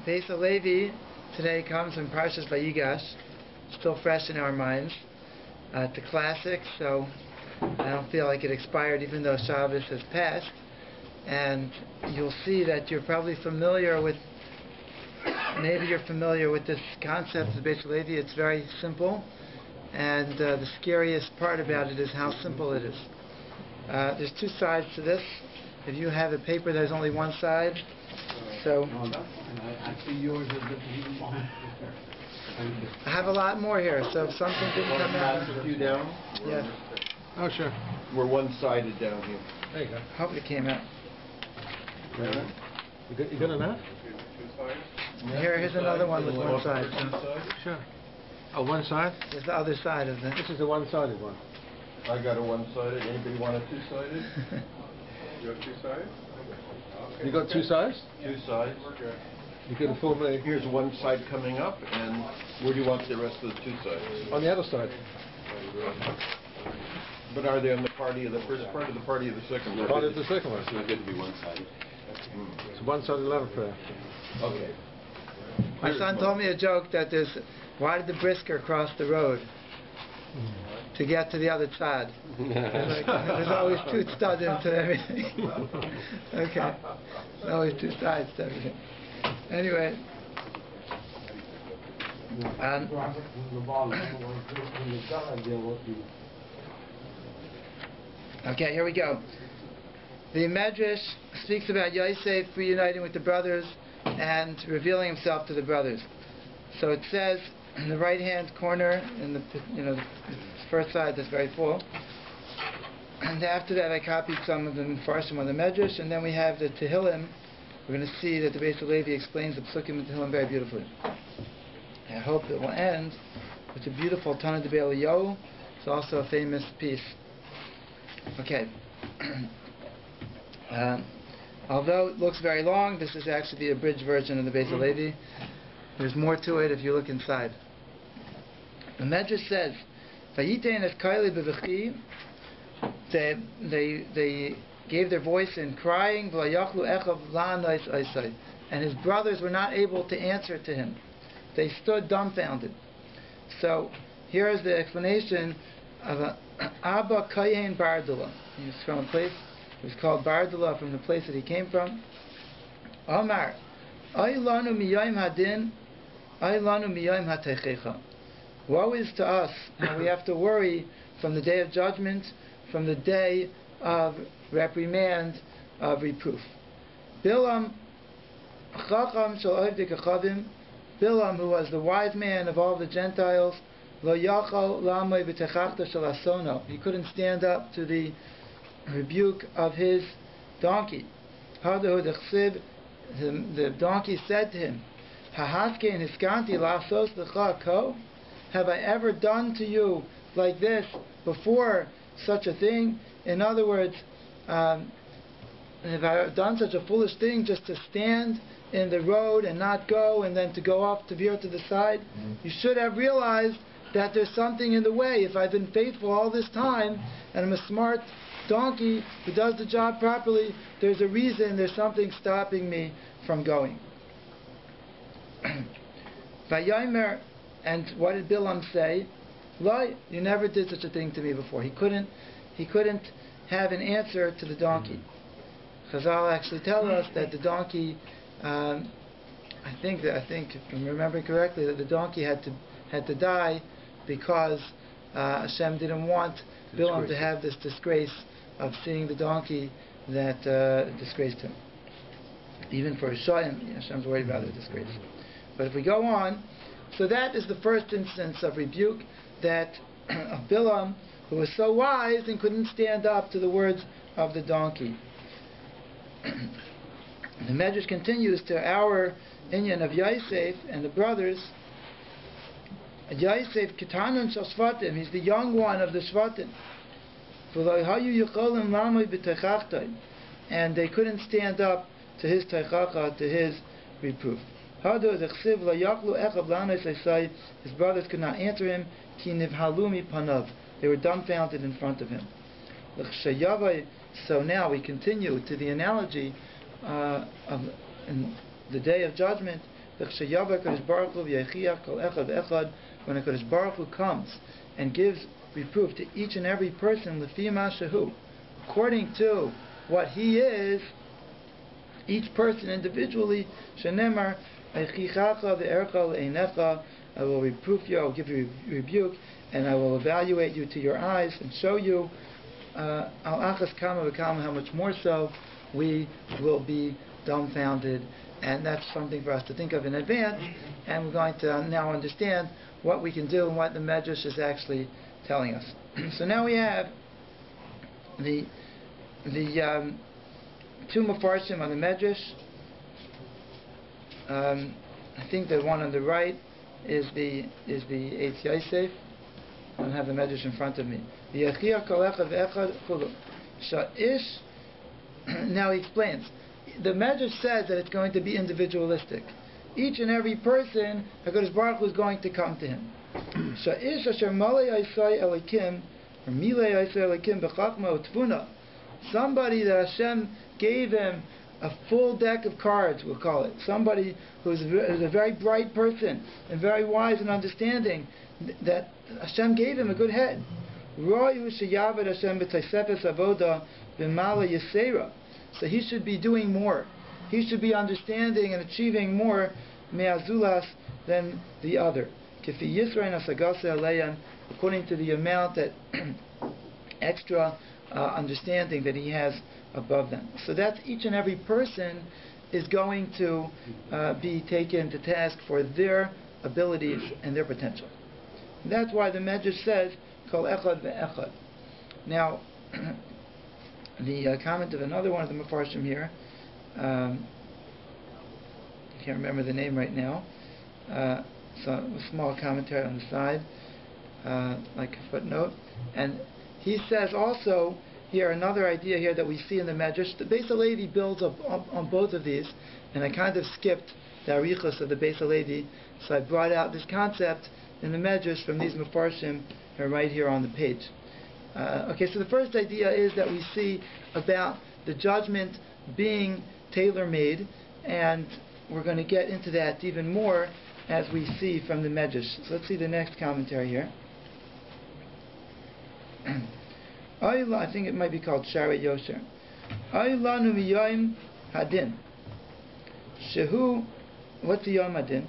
Beis Levi today comes from Parshas Vayigash, still fresh in our minds. It's a classic, so I don't feel like it expired even though Shabbos has passed. And you'll see that you're probably familiar with, maybe you're familiar with this concept of Beis Levi. It's very simple, and the scariest part about it is how simple it is. There's two sides to this. If you have a paper, there's only one side. So I see yours is even behind. I have a lot more here, so if something didn't come out. Pass a few down? Yeah. Oh, sure. We're one-sided down here. There you go. Hope it came out. You good enough? Here's another one with one side. Sure. Oh, one side? There's the other side of this. This is the one-sided one. I got a one-sided. Anybody want a two-sided? You have two sides? Okay. You got two sides? Two sides. You could afford me. Here's one side coming up, and where do you want the rest of the two sides? On the other side. But are they on the party of the first part or the party of the second part? Part of the second one. It's not good to be one-sided. It's a one-sided ladder prayer. Okay. My son told me a joke that why did the brisker cross the road? To get to the other side. There's always two studs into everything. Okay. There's always two sides to everything. Anyway. Okay, here we go. The Medrash speaks about Yosef reuniting with the brothers and revealing himself to the brothers. So it says in the right-hand corner, in the the first side that's very full. And after that, I copied some of the Mefarshim on the Medrash, and then we have the Tehillim. We're going to see that the Beis Levi explains the Psukim in Tehillim very beautifully. I hope it will end with a beautiful Tana de Be'eliyahu. It's also a famous piece. Okay. Although it looks very long, this is actually the abridged version of the Beis Levi. There's more to it if you look inside. The Medrash says, "Vayitein es kaili bevechi." They gave their voice in crying, "V'layachlu echav la'anais aisai," and his brothers were not able to answer to him. They stood dumbfounded. So here is the explanation of Abba Kayin Bardula. He was from a place. It was called Bardula, from the place that he came from. Omar, Ay lanu miyayim hadin, ay lanu miyayim hatechecha. Woe is to us, and we have to worry from the day of judgment, from the day of reprimand, of reproof. Bilam, Chacham shel Ovdei Kachavim, Bilam, who was the wise man of all the Gentiles, Lo yachal lamay b'techachta shel asono. He couldn't stand up to the rebuke of his donkey. Hadahu dechsib, the donkey said to him, Hahaske and hiskanti lasos lecha ko? Have I ever done to you like this before such a thing? In other words, have I done such a foolish thing just to stand in the road and not go, and then to go off to veer to the side? You should have realized that there's something in the way. If I've been faithful all this time and I'm a smart donkey who does the job properly, there's a reason, there's something stopping me from going. Vayomer, and what did Bilam say? Lo, you never did such a thing to me before. He couldn't have an answer to the donkey. Chazal actually tell us that the donkey, I think if I'm remembering correctly, that the donkey had to die because Hashem didn't want Bilam to have this disgrace of seeing the donkey that disgraced him. Even for Hashem, Hashem's worried about the disgrace. But if we go on, so that is the first instance of rebuke that of Bilam, who was so wise and couldn't stand up to the words of the donkey. The Medrash continues to our inyan of Yosef and the brothers. Yosef Ketanun Shal Shvatim, he's the young one of the Shvatim. And they couldn't stand up to his teichacha, to his reproof. His brothers could not answer him. They were dumbfounded in front of him. So now we continue to the analogy of in the day of judgment, When a Kodesh Baruch Hu comes and gives reproof to each and every person, according to what he is, each person individually, shenemar, I will reproof you, I will give you rebuke, and I will evaluate you to your eyes and show you how much more so we will be dumbfounded. And that's something for us to think of in advance, and we're going to now understand what we can do and what the Medrash is actually telling us. So now we have the two Mefarshim on the Medrash. I think the one on the right is the Eitz Yosef. I don't have the Medrash in front of me. Now he explains. The Medrash says that it's going to be individualistic. Each and every person, HaKadosh Baruch Hu is going to come to him. Sha'ish asher malei aisai elikim, or milei aisai elikim b'chachma u'tfuna. Somebody that Hashem gave him a full deck of cards, we'll call it. Somebody who's a very bright person and very wise and understanding, that Hashem gave him a good head. Ro'yu sheyavad Hashem b'taisefes avoda b'mala yisera. So he should be doing more. He should be understanding and achieving more me'azulas than the other. Kifi Yisrael asagase aleyan, according to the amount that extra understanding that he has above them. So that's each and every person is going to be taken to task for their abilities and their potential. That's why the Medrash says, Kol echad ve'echad. Now, the comment of another one of the Mefarshim here, I can't remember the name right now, so a small commentary on the side, like a footnote, and he says also here, another idea here that we see in the Medrash, the Beis HaLevi builds up on both of these, and I kind of skipped the arichos of the Beis HaLevi, so I brought out this concept in the Medrash from these Mefarshim right here on the page. Okay, so the first idea is that we see about the judgment being tailor-made, and we're going to get into that even more as we see from the Medrash. So let's see the next commentary here. I think it might be called Shari Yosher. Aylanu miyoim hadin. Shehu, what's the yom hadin?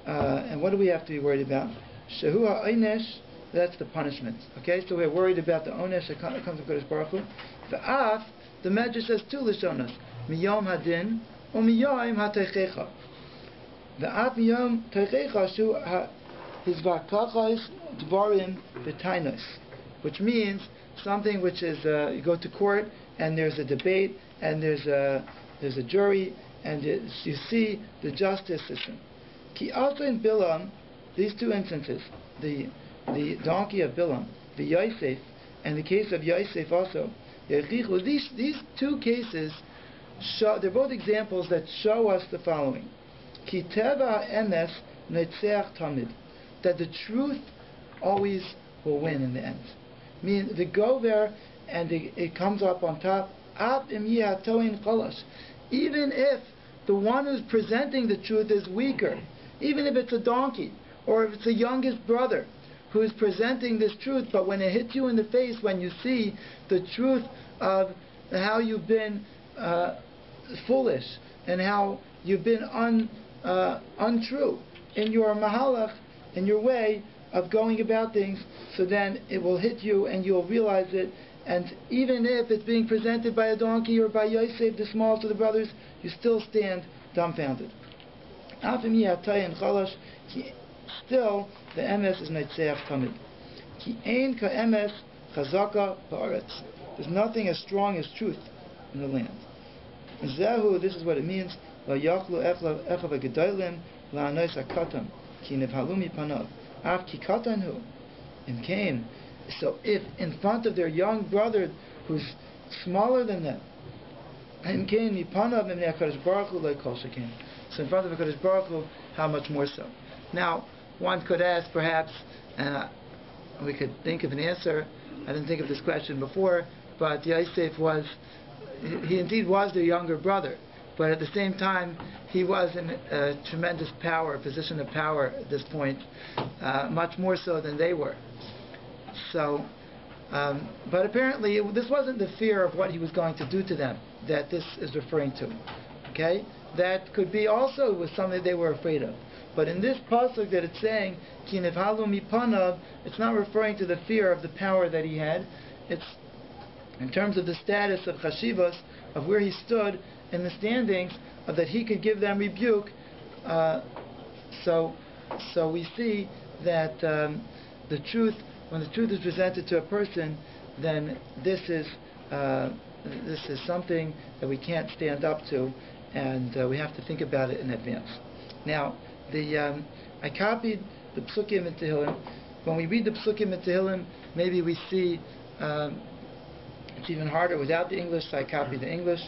And what do we have to be worried about? Shehu ha'onesh, that's the punishment. Okay, so we're worried about the onesh that comes from Kodesh Baruch Hu. V'af, the Medrash says two lishonos, miyom hadin or miyom ha'teichecha. V'af miyom teichecha shu hizvakachos dvarim v'tainos, which means something which is you go to court and there's a debate and there's a jury and you see the justice system. Ki also in Bilam, these two instances, the donkey of Bilam, the Yosef, and the case of Yosef also, these two cases they're both examples that show us the following: Ki teva emes netzeach tamid, that the truth always will win in the end. Meaning, they go there and it comes up on top. Even if the one who's presenting the truth is weaker, even if it's a donkey, or if it's a youngest brother who's presenting this truth, but when it hits you in the face, when you see the truth of how you've been foolish and how you've been untrue in your mahalach, in your way of going about things, so then it will hit you and you'll realize it. And even if it's being presented by a donkey or by Yosef, the smallest of the brothers, you still stand dumbfounded. Still, the emes is netzeach tamid. Ki ein ka emes chazaka ba'aretz. There's nothing as strong as truth in the land. Zehu, this is what it means. La yachlu echav ha'gedolim la'anos ha'katan ki nevhalu mipanav. Av ki katanhu, in Cain. So if in front of their young brother who's smaller than them, in Cain mipanav mimnei HaKadosh Baruch Hu le'kol shekein. So in front of HaKadosh Baruch Hu, how much more so? Now, one could ask, perhaps, we could think of an answer. I didn't think of this question before, but Yosef he indeed was their younger brother. but at the same time, he was in a tremendous power, position of power at this point, much more so than they were. So, but apparently this wasn't the fear of what he was going to do to them that this is referring to. Okay? That could be also was something they were afraid of. But in this pasuk that it's saying, Ki nivhalu mipanav, it's not referring to the fear of the power that he had. It's in terms of the status of chashivas, of where he stood in the standings, of that he could give them rebuke. So we see that the truth, when the truth is presented to a person, then this is something that we can't stand up to, and we have to think about it in advance. Now, I copied the psukim in Tehillim. When we read the psukim in Tehillim, maybe we see it's even harder without the English, so I copied the English.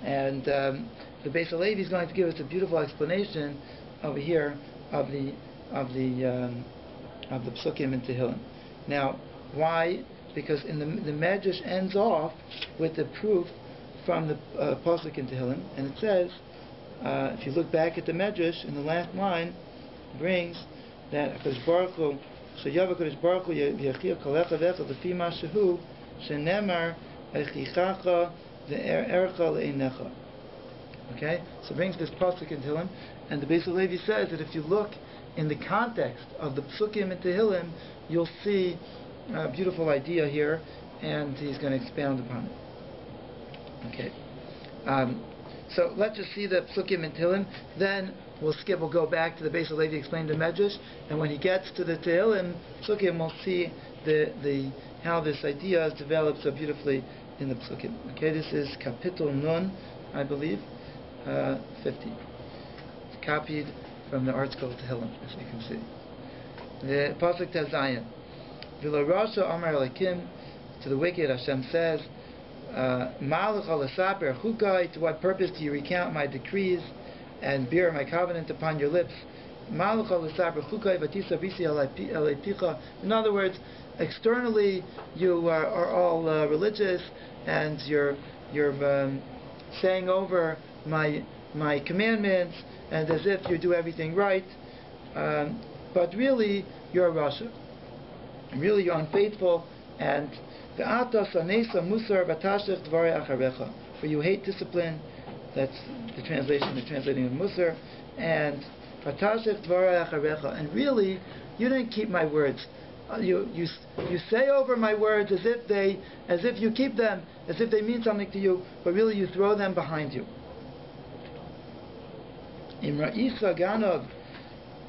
And the Beis Halevi is going to give us a beautiful explanation over here of the psukim in Tehillim. Now, why? Because in the Medrash ends off with the proof from the pasuk in Tehillim, and it says, if you look back at the Medrash, in the last line, brings that Hakadosh Baruch Hu, Shayav Hakadosh Baruch Hu Yachir Kalecha Vecha Lefi Ma Shehu Shenemar Echichacha Ve'ercha Le'einecha. Okay, so it brings this pasuk in Tehillim, and the Beis Halevi says that if you look in the context of the psukim in Tehillim, you'll see a beautiful idea here, and he's going to expound upon it. Okay. So let's just see the psukim in Tehillim. Then we'll go back to the Beis Halevi explain the Medrash, and when he gets to the Tehillim psukim, we'll see how this idea is developed so beautifully in the psukim. Okay, this is Kapitel Nun, I believe, 50. It's copied from the art school Tehillim, as you can see. The pasuk Tazayin. V'lo rasha amar elikim, to the wicked Hashem says, Malach alasaper chukai, to what purpose do you recount my decrees and bear my covenant upon your lips? Malach alasaper chukai v'tisa visi aleipicha. In other words, externally you are all religious, and you're saying over my commandments, and as if you do everything right, but really you're a rasha. Really you're unfaithful, and for you hate discipline. That's the translation, the translating of Musar. And and really, you didn't keep my words. You say over my words as if you keep them, as if they mean something to you, but really you throw them behind you. Imra'isa Ganav,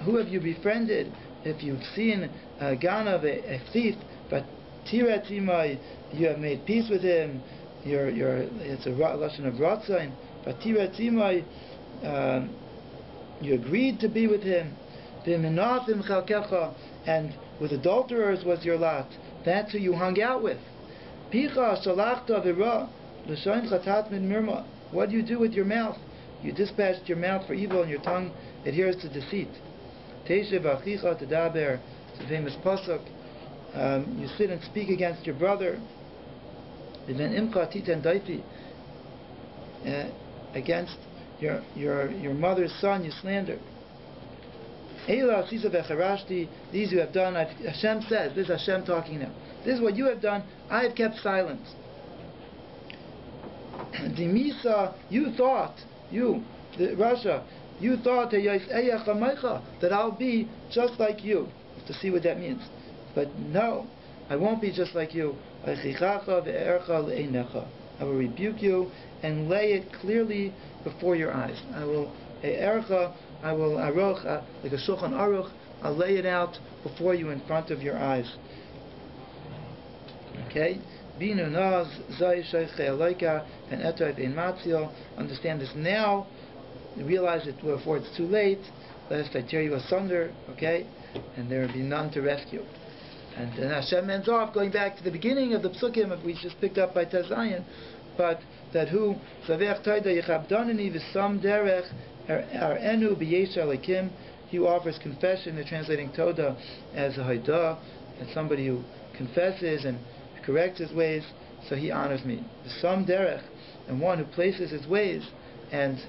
who have you befriended? If you've seen Ganav, a thief, but Tiratzimai, you have made peace with him. It's a lashon of Ratzain. But Tiratzimai, you agreed to be with him. V'menafim chalkecha, and with adulterers was your lot. That's who you hung out with. Picha shalachta v'ra l'shayin chatat min mirma. What do you do with your mouth? You dispatched your mouth for evil, and your tongue adheres to deceit. Teishev achicha tedaber. It's a famous pasuk. You sit and speak against your brother. Against your mother's son you slander. These you have done. Hashem says, this is Hashem talking now. This is what you have done. I have kept silence. Dimisa, you thought, Russia, you thought that I'll be just like you. To see what that means. But no, I won't be just like you. I will rebuke you and lay it clearly before your eyes. I will aruch, like a shulchan aruch, I'll lay it out before you in front of your eyes. Okay? Understand this now. Realize it before it's too late, lest I tear you asunder. Okay? And there will be none to rescue. And then Hashem ends off, going back to the beginning of the psukim we just picked up by Tazayin, but that who Savech Taida Yechabdanani V'Sam Derech Arenu B'Yesh Alekim, he offers confession. They're translating Toda as a Haidah, as somebody who confesses and corrects his ways, so he honors me. V'Sam Derech, and one who places his ways and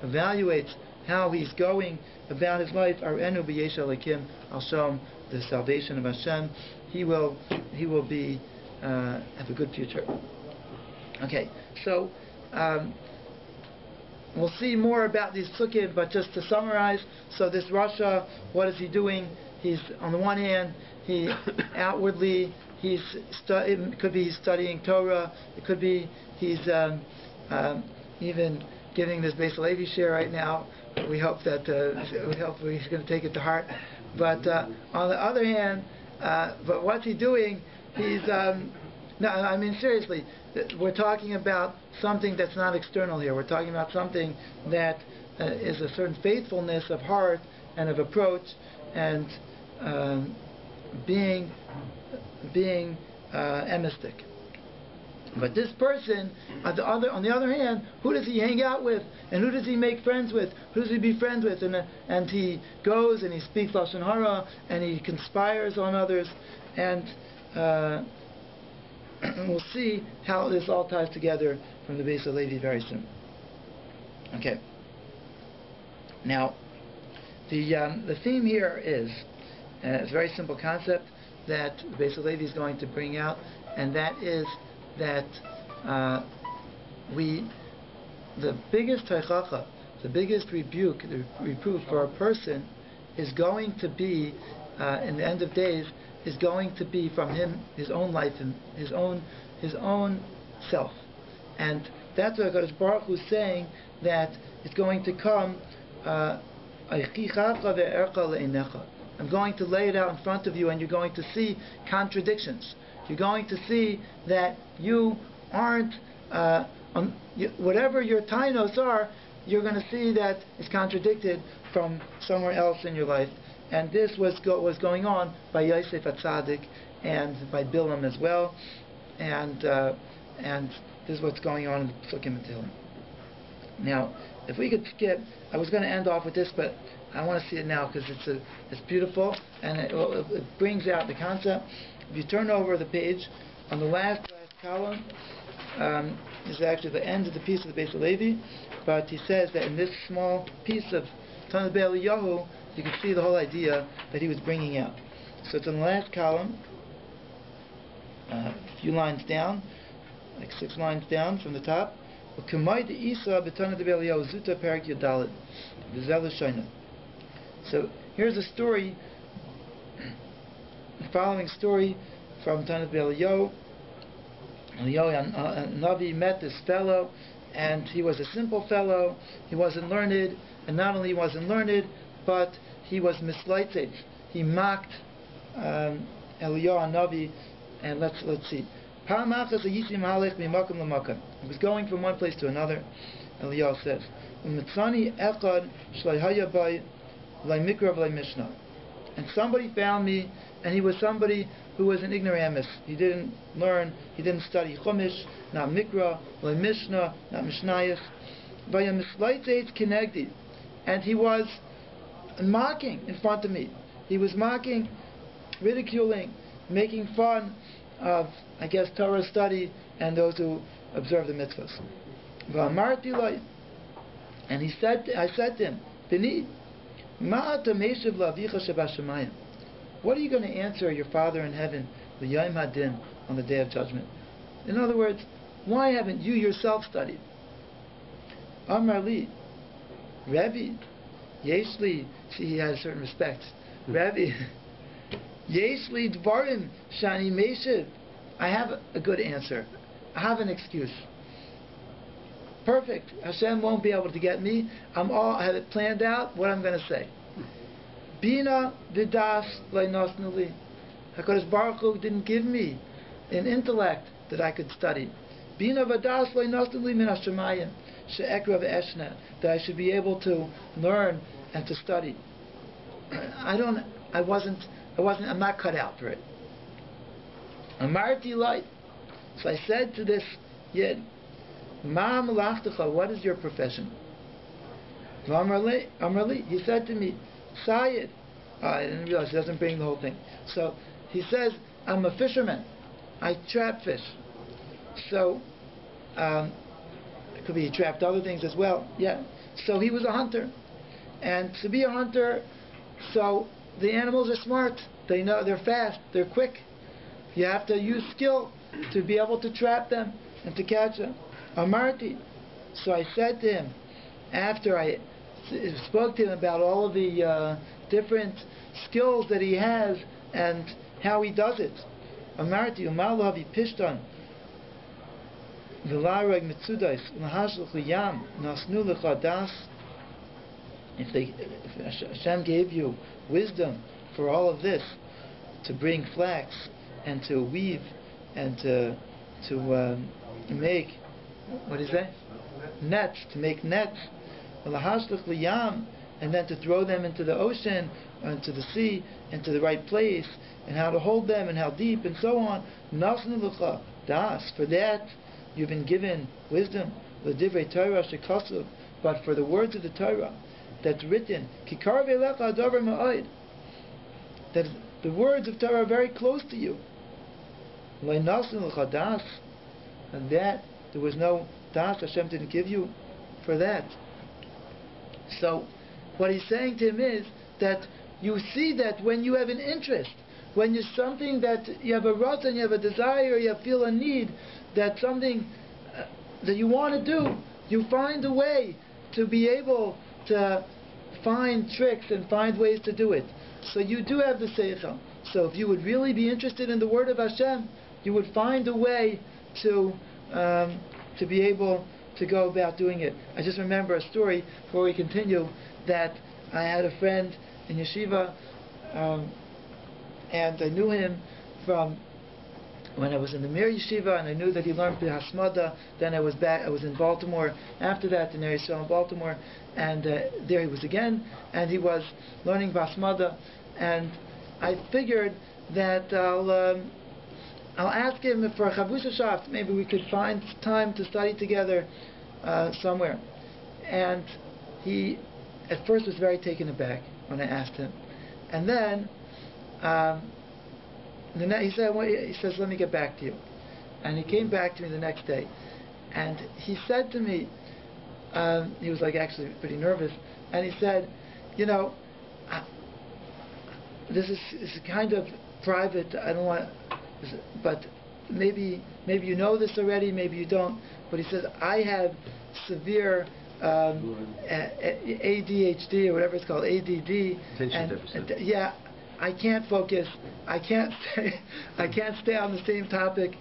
evaluates how he's going about his life, Arenu b'yesh Elokim, I'll show him the salvation of Hashem. He will be have a good future. Okay, so we'll see more about these psukim, but just to summarize, so this Rasha, what is he doing? He's, on the one hand, he outwardly, it could be he's studying Torah, it could be he's even giving this Beis Levi share right now. We hope that he's going to take it to heart. But on the other hand, but what's he doing? He's no, I mean seriously. We're talking about something that's not external here. We're talking about something that is a certain faithfulness of heart and of approach, and being emistic. But this person, on the other hand, who does he hang out with, and who does he make friends with? Who does he be friends with? And he goes and he speaks lashon hara, and he conspires on others, and we'll see how this all ties together from the Beis Levi very soon. Okay. Now, the theme here is it's a very simple concept that Beis Levi is going to bring out, and that is that the biggest teichacha, the biggest rebuke, the reproof for a person is going to be, in the end of days, is going to be from him, his own life, and his own self. And that's what HaKadosh Baruch Hu is saying, that it's going to come, I'm going to lay it out in front of you, and you're going to see contradictions. You're going to see that you aren't, whatever your tainos are, you're going to see that it's contradicted from somewhere else in your life. And this was going on by Yosef HaTzadik and by Bilam as well. And this is what's going on in the Psukim and Tehillim. Now, if we could skip, I was going to end off with this, but I want to see it now because it's beautiful, and it brings out the concept. If you turn over the page, on the last column is actually the end of the piece of the Beis Levi, but he says that in this small piece of Tanakh Yahu, you can see the whole idea that he was bringing out. So it's on the last column, a few lines down, like 6 lines down from the top. So here's a story, the following story from Tanakh Eliyahu. Navi met this fellow, and he was a simple fellow. He wasn't learned, and not only he wasn't learned, but he was misleited. He mocked Eliyahu Navi, and let's see. He was going from one place to another. Eliyahu says, and somebody found me, and he was somebody who was an ignoramus. He didn't learn, he didn't study Chumash, not Mikra, not Mishnah, not Mishnayos. And he was mocking in front of me. He was mocking, ridiculing, making fun of, I guess, Torah study and those who observe the mitzvahs. And I said to him, Bini, what are you going to answer your Father in heaven, the Yom Hadin, on the Day of Judgment? In other words, why haven't you yourself studied? Amar li, Rabbi, Yeshli, see, he had a certain respect. Rabbi, Yeshli dvarim shani meshiv. I have a good answer. I have an excuse. Perfect. Hashem won't be able to get me. I have it planned out what I'm going to say. Bina v'das le'nosnu li. HaKadosh Baruch Hu didn't give me an intellect that I could study. Bina v'das le'nosnu li min hashemayim she'ekra v'eshna, that I should be able to learn and to study. I'm not cut out for it. Amarti light. So I said to this yid, Ma malachtecha, what is your profession? Amarli, he said to me, Sayed. I didn't realize he doesn't bring the whole thing. So he says, I'm a fisherman. I trap fish. So Could be he trapped other things as well. Yeah. So he was a hunter. And to be a hunter, so the animals are smart. They know, they're fast, they're quick. You have to use skill to be able to trap them and to catch them. Amarti. So I said to him, after I spoke to him about all of the different skills that he has and how he does it. Amarti, umalavi pishtan, v'larag mitzudais, l'hashluch yam, nasnu lecha das. If Hashem gave you wisdom for all of this, to bring flax and to weave and to make, what is that? Nets, to make nets, and then to throw them into the ocean, or into the sea, into the right place, and how to hold them, and how deep, and so on. Das, for that you've been given wisdom. But for the words of the Torah that's written, that the words of Torah are very close to you. And that there was no das, Hashem didn't give you for that. So what he's saying to him is that you see that when you have an interest, when you're something that you have a rata, you have a desire, you feel a need, that something that you want to do, you find a way to be able to find tricks and find ways to do it. So you do have the seichel. So if you would really be interested in the word of Hashem, you would find a way to be able to go about doing it. I just remember a story before we continue, that I had a friend in yeshiva, and I knew him from when I was in the Mir Yeshiva, and I knew that he learned Hasmada. Then I was in Baltimore after that, in Eretz Yisrael in Baltimore, and there he was again, and he was learning Hasmada, and I figured that I'll ask him for a Chavusha Shaft. Maybe we could find time to study together somewhere. And he, at first, was very taken aback when I asked him, and then he says, "Let me get back to you." And he came back to me the next day, and he said to me, he was like actually pretty nervous, and he said, this is kind of private. I don't want, but maybe you know this already, maybe you don't. But he says, I have severe ADHD or whatever it's called, ADD, and I can't focus. I can't stay on the same topic.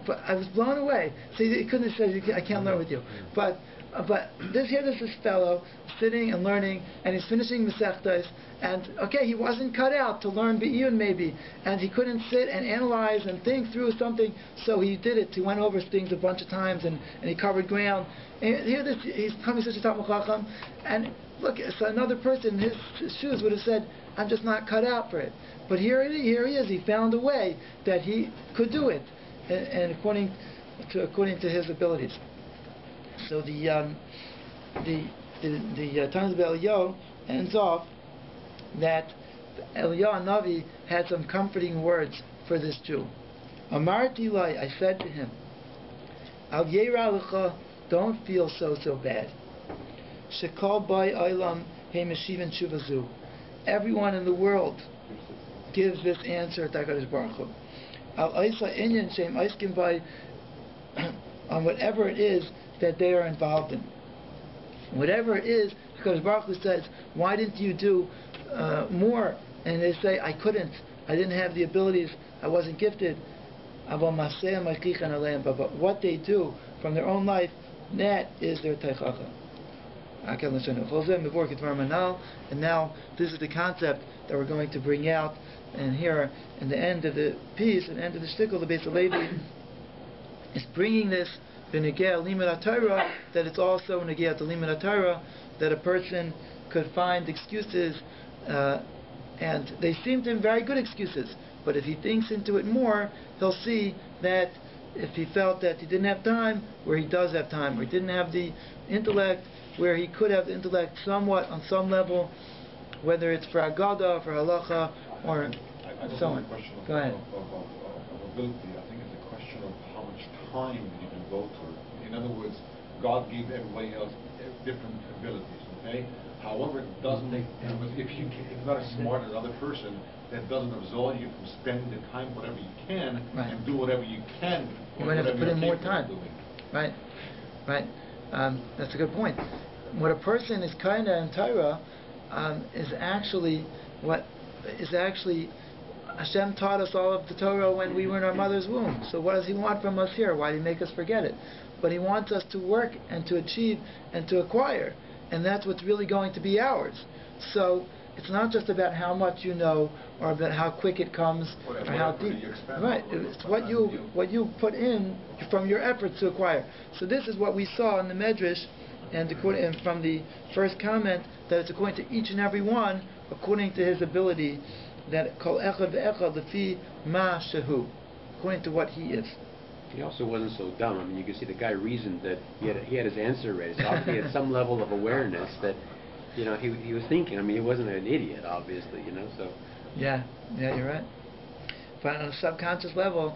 But I was blown away. See, he couldn't have said, I can't learn with you. But this fellow sitting and learning, and he's finishing Masechtas, and okay, he wasn't cut out to learn Be'iyun maybe, and he couldn't sit and analyze and think through something, so he did it. He went over things a bunch of times, and he covered ground. And here he's becoming such a Talmid Chacham, and look, so another person in his shoes would have said, I'm just not cut out for it. But here he is, he found a way that he could do it, and according to his abilities. So the Times of Eliyahu ends off that Eliyahu Navi had some comforting words for this Jew. Amarti lai, I said to him, Al Yeira Lecha, don't feel so bad. Shekal Bai Olam He Meshivan Shuvazu. Everyone in the world gives this answer to HaKadosh Baruch Hu. Al Aisa Inyan Shem Aiskim Bai, on whatever it is that they are involved in. Whatever it is, HaKadosh Baruch Hu says, why didn't you do more? And they say, I couldn't. I didn't have the abilities. I wasn't gifted. But what they do from their own life, that is their teichacha. And now this is the concept that we're going to bring out. And here, in the end of the piece, and end of the shtickle, the Beis Halevi is bringing this b'negea limud Torah, that it's also negea to limud Torah, that a person could find excuses, and they seem to him very good excuses. But if he thinks into it more, he'll see that if he felt that he didn't have time, where he does have time, or he didn't have the intellect, where he could have the intellect somewhat on some level, whether it's for Agada, for Halacha, or so on. Go ahead. Of ability. I think it's a question of how much time you go to. In other words, God gave everybody else different abilities, okay? However, it doesn't make, if you're not as smart as another person, that doesn't absolve you from spending the time whatever you can Right. and do whatever you can. You might have to put in more capable of time. doing. Right, right. That's a good point. What a person is kinda in Torah is actually Hashem taught us all of the Torah when we were in our mother's womb. So what does He want from us here? Why did He make us forget it? But He wants us to work and to achieve and to acquire, and that's what's really going to be ours. So it's not just about how much you know or about how quick it comes or how deep. Right, it's what you put in from your efforts to acquire. So this is what we saw in the Medrash, and from the first comment, that it's according to each and every one according to his ability, that kol echad ve'echad lefi ma shehu, according to what he is. He also wasn't so dumb. I mean, you can see the guy reasoned that he had his answer ready. So obviously he had some level of awareness that, he was thinking. I mean, he wasn't an idiot, obviously, so. Yeah, you're right. But on a subconscious level,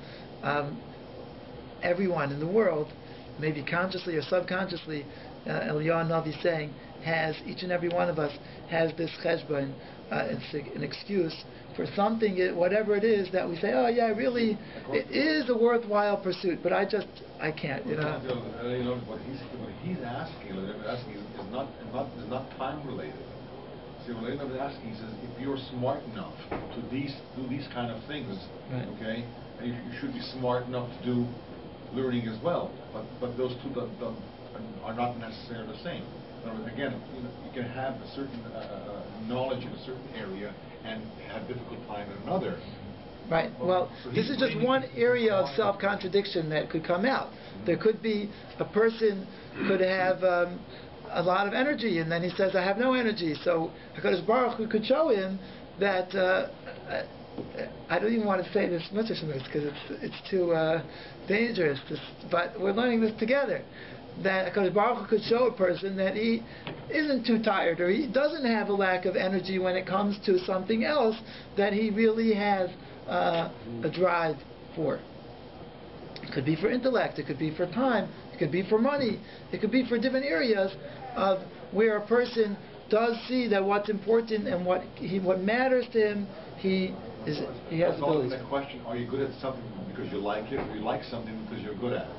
everyone in the world, maybe consciously or subconsciously, Eliyahu Navi saying, each and every one of us has this cheshbon, it's an excuse for something, whatever it is, that we say, oh yeah, really, it is a worthwhile pursuit, but I can't, What he's asking is not time related. See, what Eliyahu is asking, he says, if you're smart enough to do these kind of things, right. Okay, and you should be smart enough to do learning as well. But those two are not necessarily the same. Again, you can have a certain knowledge in a certain area and have difficult time in another. Right. Well, so this is just one area of self-contradiction that could come out. There could be a person could have a lot of energy, and then he says, I have no energy. So HaKadosh Baruch Hu could show him that I don't even want to say this much because it's too dangerous. But we're learning this together. That HaKadosh Baruch Hu could show a person that he isn't too tired, or he doesn't have a lack of energy when it comes to something else that he really has a drive for. It could be for intellect, it could be for time, it could be for money, it could be for different areas of where a person does see that what's important and what matters to him, he has abilities. The question: are you good at something because you like it, or you like something because you're good at it?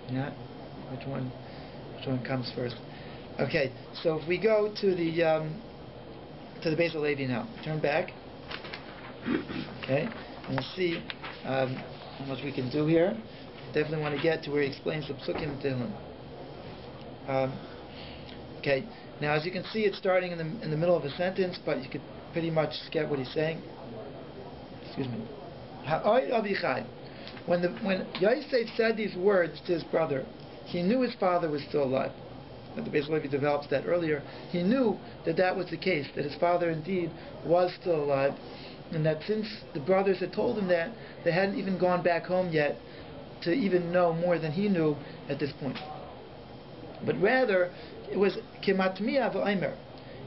Yeah. Which one comes first? Okay. So if we go to the Beis Halevi now, turn back. Okay, and we'll see how much we can do here. Definitely want to get to where he explains the Psukim and Tehillim. Okay. Now, as you can see, it's starting in the middle of a sentence, but you could pretty much get what he's saying. Excuse me. Ha'oy Avichai. When Yosef said these words to his brother, he knew his father was still alive. And the Beis Halevi develops that earlier. He knew that was the case, that his father indeed was still alive, and that since the brothers had told him that, they hadn't even gone back home yet to even know more than he knew at this point. But rather, it was Kematmiya v'Omer.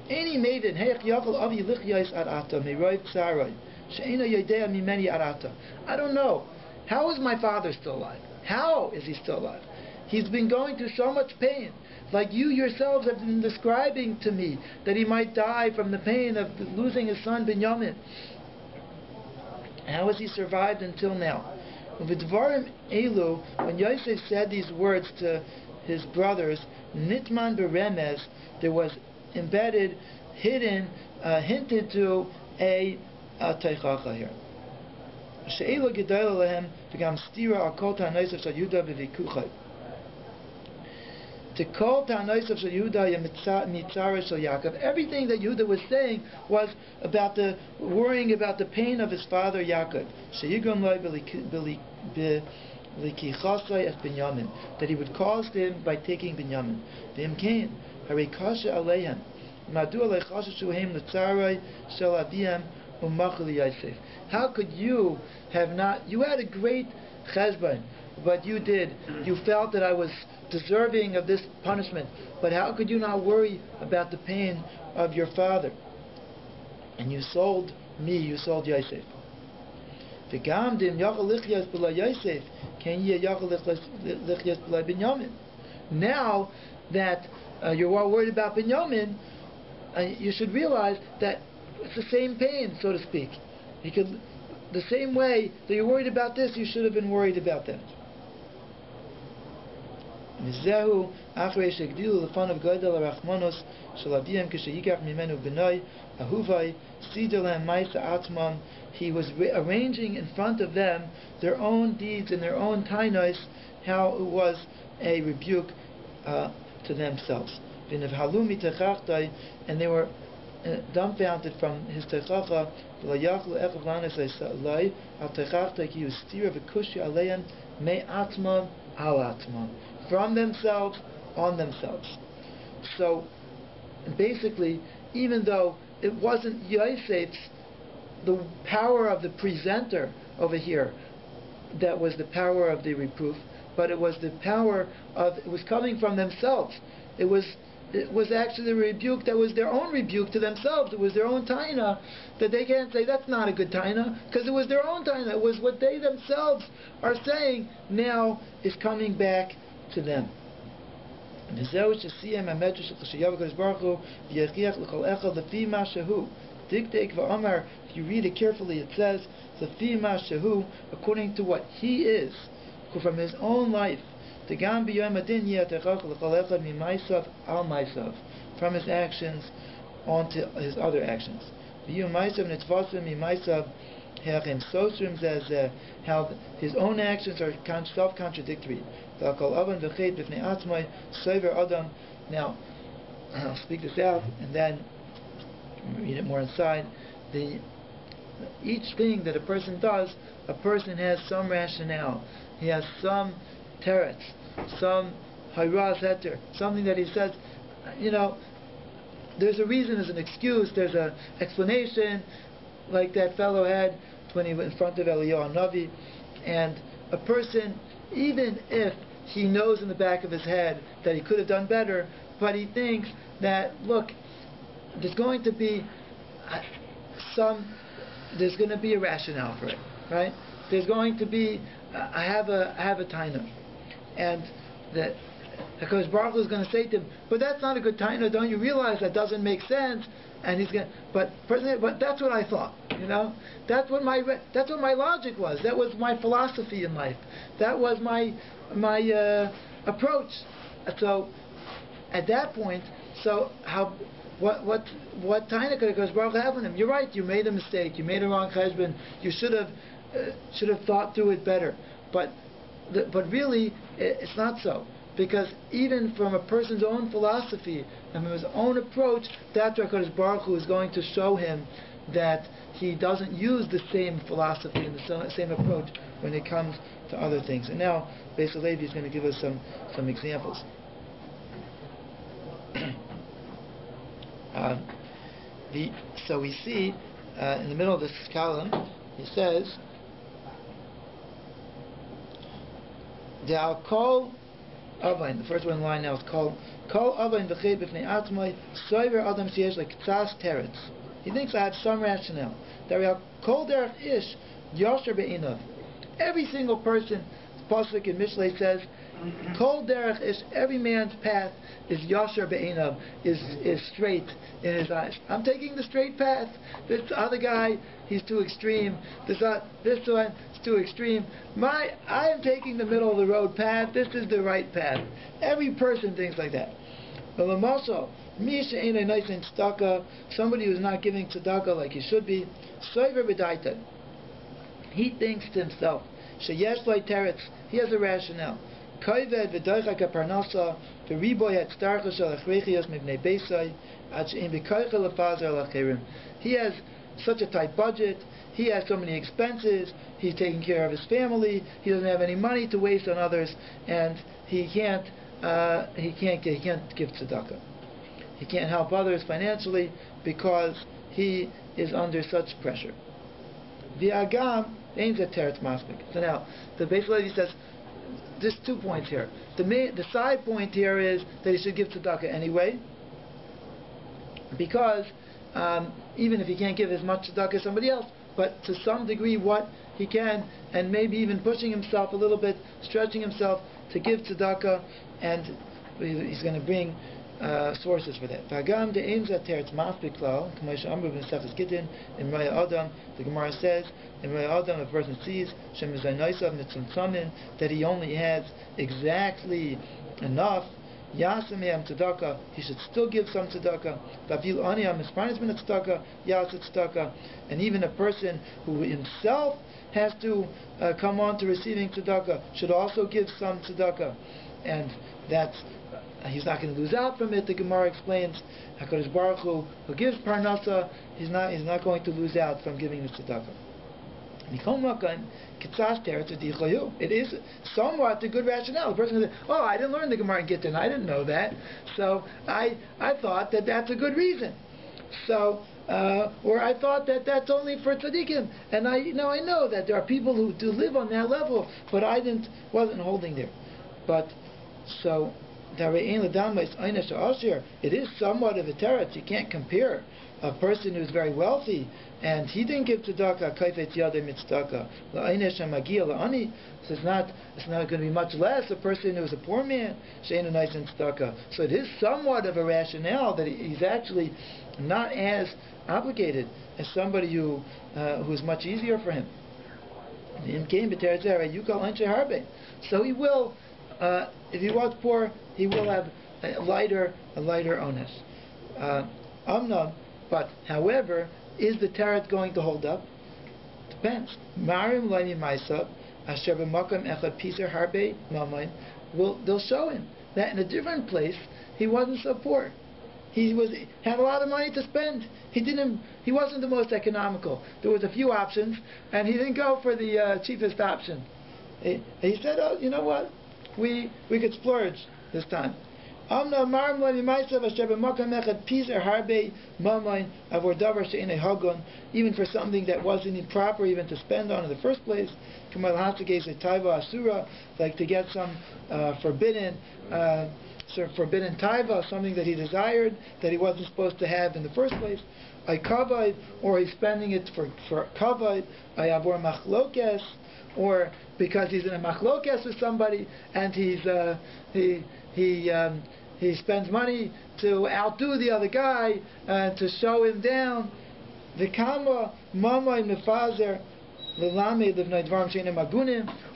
Any maiden, Heich Yachol Avi Lichyais Arata, Meroiv Tsaroi, She'ena Yodea Mimeni Arata. I don't know. How is my father still alive? How is he still alive? He's been going through so much pain. Like you yourselves have been describing to me, that he might die from the pain of losing his son Binyamin. How has he survived until now? V'dvarim elu, when Yosef said these words to his brothers, Nitman beremez, there was embedded, hidden, hinted to a teichacha here. She'elu gedol lehem v'gam stira al kol ta'anosav shel Yehuda v'vikuchay. To kol ta'anosav shel Yehuda mitzara shel Yaakov. Everything that Yehuda was saying was about the worrying about the pain of his father Yaakov. She'yigron loy b'likichasai es Binyamin, that he would cause him by taking Binyamin. V'imkein harei kasha aleihem madu aleichasha shuhem l'tzarai shel aviyam umachli Yosef. How could you have not? You had a great cheshbon, but you felt that I was deserving of this punishment. But how could you not worry about the pain of your father? And you sold me, you sold Yosef. V'gam dim yachal lichyas b'la Yosef, ken yeh yachal lichyas b'la Binyamin. Now that you're worried about Binyamin, you should realize that it's the same pain, so to speak. The same way that you're worried about this, you should have been worried about that. Mizehu achrei shegdilu lefanav gadol harachmanos shel aviyim k'sheyikach mimenu b'nai ahuvai sider lehem ma'isa atzmam. He was arranging in front of them their own deeds and their own tainos, how it was a rebuke to themselves. And they were dumbfounded from his techacha. From themselves, on themselves. So, basically, even though it wasn't Yosef's, the power of the presenter over here, that was the power of the reproof, but it was the power of, it was coming from themselves. It was actually the rebuke that was their own rebuke to themselves. It was their own taina, that they can't say that's not a good taina, because it was their own taina. It was what they themselves are saying now is coming back to them. If you read it carefully, it says, according to what he is, from his own life, from his actions onto his other actions. How his own actions are self-contradictory. Now, I'll speak this out and then read it more inside. Each thing that a person does, a person has some rationale. He has some teretz, some hayras heter, something that he says, there's a reason, there's an excuse, there's an explanation, like that fellow had when he was in front of Eliyahu Navi. And a person, even if he knows in the back of his head that he could have done better, but he thinks that, look, there's going to be a rationale for it, right? There's going to be, I have a taina, and that because Baruch Hu is going to say to him, but that's not a good taina. Don't you realize that doesn't make sense? And he's going, but that's what I thought. That's what my logic was. That was my philosophy in life. That was my approach. So at that point, what taina could Baruch Hu have on him? You're right. You made a mistake. You made a wrong cheshbon. You should have thought through it better. But really, it's not so. Because even from a person's own philosophy and from his own approach, that's where Baruch Hu is going to show him that he doesn't use the same philosophy and the same approach when it comes to other things. And now, Beis Halevi is going to give us some examples. So we see in the middle of this column, he says, the first one line now is called Avain v'chei b'fnei atzmai soiver adam sheyesh like tzas teretz. He thinks I have some rationale. Kol derech ish yosher be'inav. Every single person, the pasuk in Mishlei says, Kol derech ish, every man's path is yosher be'inav, is straight in his eyes. I'm taking the straight path. This other guy, he's too extreme. This one is too extreme. I am taking the middle of the road path. This is the right path. Every person thinks like that. Somebody who's not giving tzedakah like he should be, he thinks to himself, he has a rationale. He has such a tight budget. He has so many expenses. He's taking care of his family. He doesn't have any money to waste on others, and he can't give tzedakah. He can't help others financially because he is under such pressure. V'agam ain't a teretz maspik. So now the Beis Halevi says there's 2 points here. The side point here is that he should give tzedakah anyway, because even if he can't give as much tzedakah as somebody else, but to some degree what he can, and maybe even pushing himself a little bit, stretching himself to give tzedakah, and he's going to bring sources for that. V'agam de'ein zater it's masbik klal, k'may she'amru b'nesefes gittin, in Raya Adam, the Gemara says, in Raya Adam, a person sees shem mizaynoisav mitzumtzamin, that he only has exactly enough, Yasem yam tzedakah, he should still give some tzedakah. Vavil ani am mispanis min tzedakah, yaset tzedakah. And even a person who himself has to come on to receiving tzedakah should also give some tzedakah, and that's he's not going to lose out from it. The Gemara explains HaKadosh Baruch Hu, who gives parnasa, he's not going to lose out from giving the tzedakah. It is somewhat a good rationale. The person says, "Oh, I didn't learn the Gemara in Gittin. I didn't know that, so I thought that that's a good reason." So, or I thought that that's only for tzaddikim, and I know that there are people who do live on that level, but I wasn't holding there. But so, it is somewhat of a teretz. You can't compare a person who's very wealthy and he didn't give tzedakah, kaifet yadeh mitzedakah, la'aynesh hamagia la'ani. So it's not going to be much less a person who's a poor man, she'enu nice in tzedakah. So it is somewhat of a rationale that he's actually not as obligated as somebody who's much easier for him. So he will, if he was poor, he will have a lighter onus. But however, is the tarot going to hold up? Depends. Marim lani ma'asav asher b'makam echad piser harbe mamayin. They'll show him that in a different place he wasn't so poor. He had a lot of money to spend. He wasn't the most economical. There was a few options, and he didn't go for the cheapest option. He said, "Oh, you know what? We could splurge this time." Even for something that wasn't improper even to spend on in the first place, like to get some forbidden taiva, something that he desired that he wasn't supposed to have in the first place. Or he's spending it for kavod, or because he's in a machlokes with somebody and he spends money to outdo the other guy and to show him down.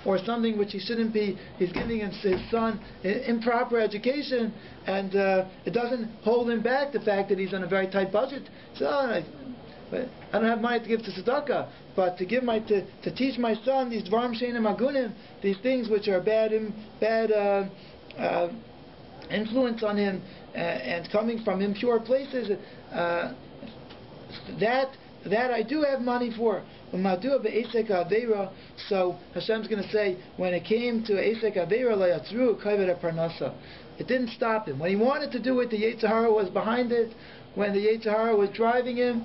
Or something which he shouldn't be. He's giving his son improper education, and it doesn't hold him back the fact that he's on a very tight budget. So I don't have money to give to tzedakah, but to teach my son these dvarim she'einem agunim, these things which are bad influence on him and coming from impure places, that I do have money for. So Hashem's going to say, when it came to Eisek Aveira layatru kaved parnasa, it didn't stop him. When he wanted to do it, the Yetzer Hara was behind it. When the Yetzer Hara was driving him,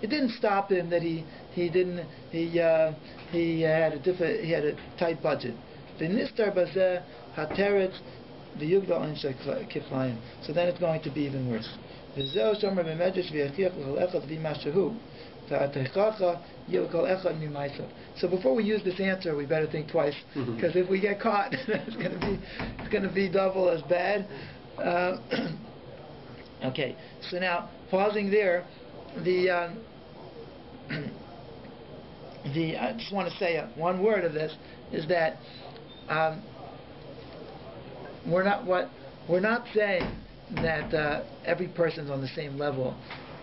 it didn't stop him that he had a tight budget. V'nistar bazeh hateret v'yugdal anshe kiflayim. So then it's going to be even worse. V'zeh shomer b'medrash v'yachiach l'chol echad v'mashahu. So before we use this answer, we better think twice, because if we get caught, it's going to be double as bad. Okay, so now pausing there, I just want to say one word of this is that we're not saying that every person's on the same level.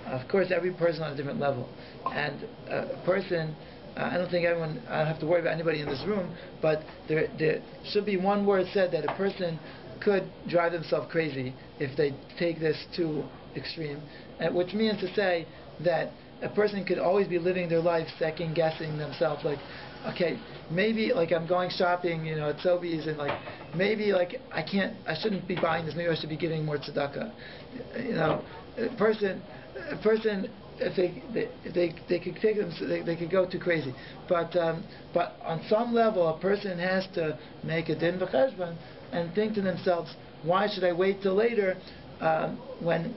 Of course, every person on a different level, and a person. I don't think everyone. I don't have to worry about anybody in this room, but there should be one word said that a person could drive themselves crazy if they take this too extreme, which means to say that a person could always be living their life second guessing themselves, like, okay, maybe like I'm going shopping, at Sobeys, and like maybe like I shouldn't be buying this. Maybe I should be giving more tzedakah. A person, if they could take them, they could go too crazy. But on some level, a person has to make a din v'cheshbon and think to themselves, why should I wait till later? When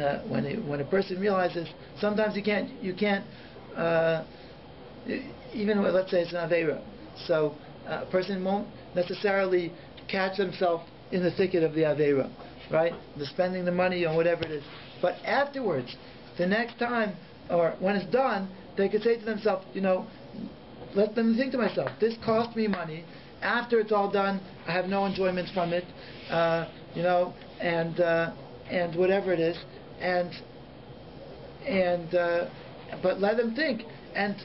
a person realizes sometimes you can't even let's say it's an Aveira. So a person won't necessarily catch himself in the thicket of the Aveira, right? The spending the money on whatever it is. But afterwards, the next time, or when it's done, they could say to themselves, let them think to myself, this cost me money. After it's all done, I have no enjoyment from it, and whatever it is, but let them think. And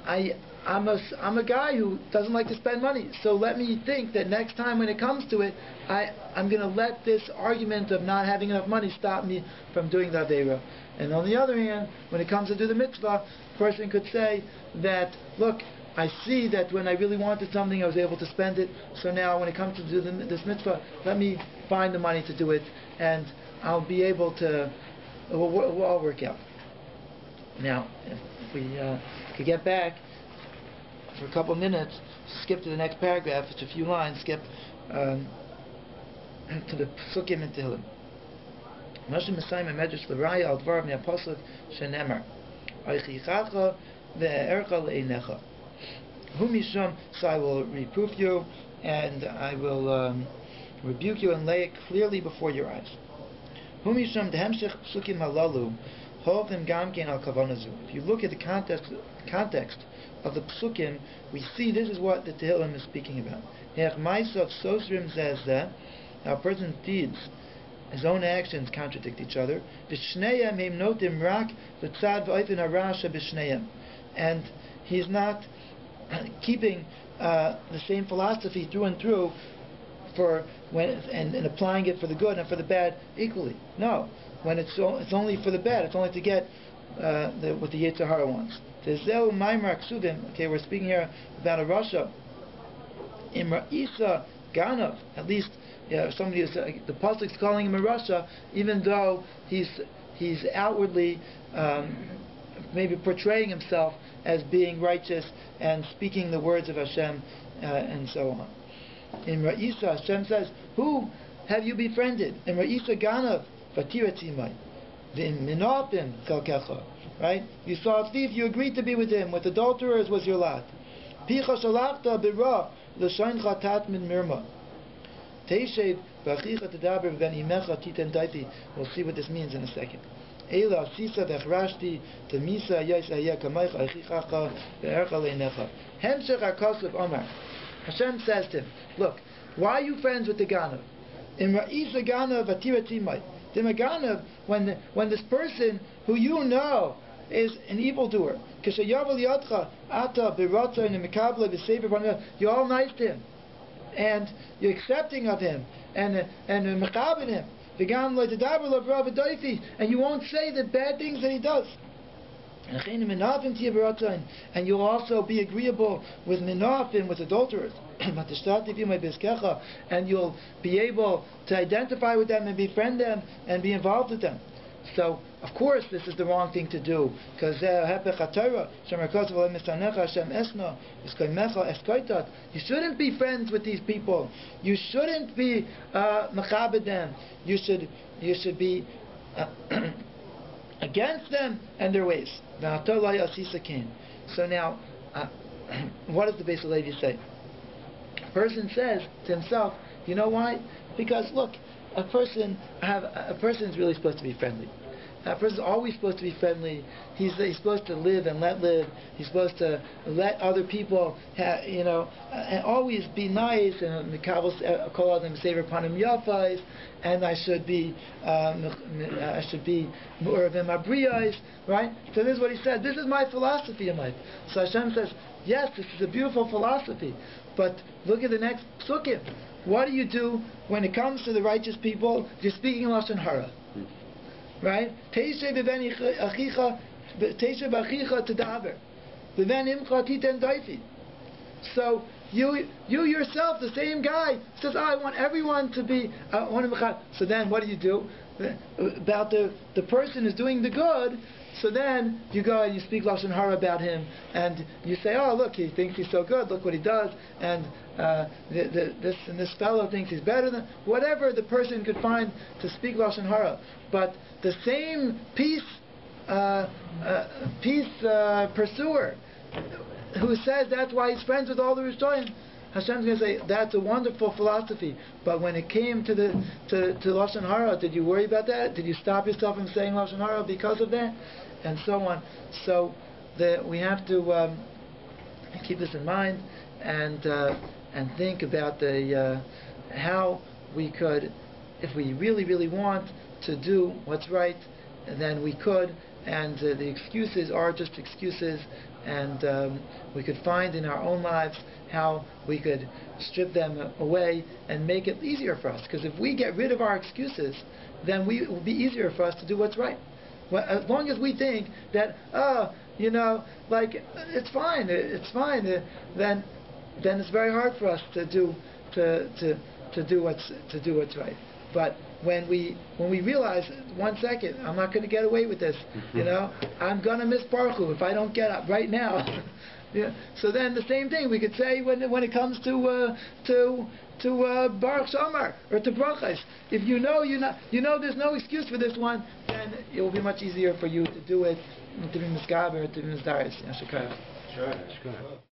I'm a guy who doesn't like to spend money, so let me think that next time when it comes to it, I'm going to let this argument of not having enough money stop me from doing the Aveira. And on the other hand, when it comes to do the mitzvah, a person could say that, look, I see that when I really wanted something, I was able to spend it, so now when it comes to do this mitzvah, let me find the money to do it, and I'll be able to, we'll all work out. Now, if we could get back for a couple of minutes, skip to the next paragraph, it's a few lines, skip to the Psukim in Tehillim. Moshe Messiah Medrash L'Raya Al Dvar Me'Aposlet Shenemar Oichichacha Ve'ercha Le'einecha Hu Mishum, so I will reproof you and I will rebuke you and lay it clearly before your eyes. Hu Mishum Dehemshech Psukim Halalu Hovim Gamkein Al Kavanazu. If you look at the context of the Psukim, we see this is what the Tehillim is speaking about. Hech Maisav Sosrim says that a person's deeds, his own actions contradict each other. V'shneihem heim notim rak v'tzad v'oifin harasha b'shneihem, and he's not keeping the same philosophy through and through for when and applying it for the good and for the bad equally. No, when it's only for the bad, it's only to get what the Yetzer Hara wants. Tezeu maimar ksubim. Okay, we're speaking here about a Rasha. Imra Isa Ganav, at least. Somebody is the pasuk is calling him a Rasha, even though he's outwardly maybe portraying himself as being righteous and speaking the words of Hashem and so on. In Ra'isa, Hashem says, "Who have you befriended?" In Ra'isa Ganav, Vatiratzimai, in Minopim Chalkecha. Right? You saw a thief, you agreed to be with him. With adulterers was your lot. Picha Shalachta Bira L'Shain Chatat Min Mirma. We'll see what this means in a second. Hashem says to him, look, why are you friends with the Ganav? When this person who you know is an evildoer, you're all nice to him, and you're accepting of him, and mechabed him, and you won't say the bad things that he does. And you'll also be agreeable with minafim, with adulterers, and you'll be able to identify with them and befriend them and be involved with them. So, of course, this is the wrong thing to do, because you shouldn't be friends with these people. You shouldn't be mechabed them. You should be against them and their ways. So now, what does the Beis Levi say? A person says to himself, you know why? Because look, a person is really supposed to be friendly. A person is always supposed to be friendly. He's supposed to live and let live. He's supposed to let other people, and always be nice. And call them saver upon him yafais. And I should be more of him abriyais, right? So this is what he said. This is my philosophy in life. So Hashem says, yes, this is a beautiful philosophy. But look at the next psukim. What do you do when it comes to the righteous people? You're speaking Lashon Hara, right? Teishe b'achicha tedaber, v'ven imcha titen daifi. So you yourself, the same guy, says, I want everyone to be. So then, what do? About the person who's doing the good. So then you go and you speak Lashon Hara about him, and you say, oh, look, he thinks he's so good, look what he does, and this fellow thinks he's better than, whatever the person could find to speak Lashon Hara. But the same piece peace pursuer who says that's why he's friends with all the Rishonim, Hashem's going to say that's a wonderful philosophy. But when it came to lashon hara, did you worry about that? Did you stop yourself from saying lashon hara because of that, and so on? So we have to keep this in mind and think about how we could, if we really want to do what's right, then we could. And the excuses are just excuses, and we could find in our own lives how we could strip them away and make it easier for us. Because if we get rid of our excuses, then it will be easier for us to do what's right. Well, as long as we think that, like it's fine, then it's very hard for us to do what's right. But when we realize, 1 second, I'm not going to get away with this. I'm going to miss Baruch Hu if I don't get up right now. Yeah. So then the same thing we could say when it comes to Baruch Shamar or to Brachas. If you know there's no excuse for this one, then it will be much easier for you to do it, to be Miskaber, to be Mizdaris. Sure.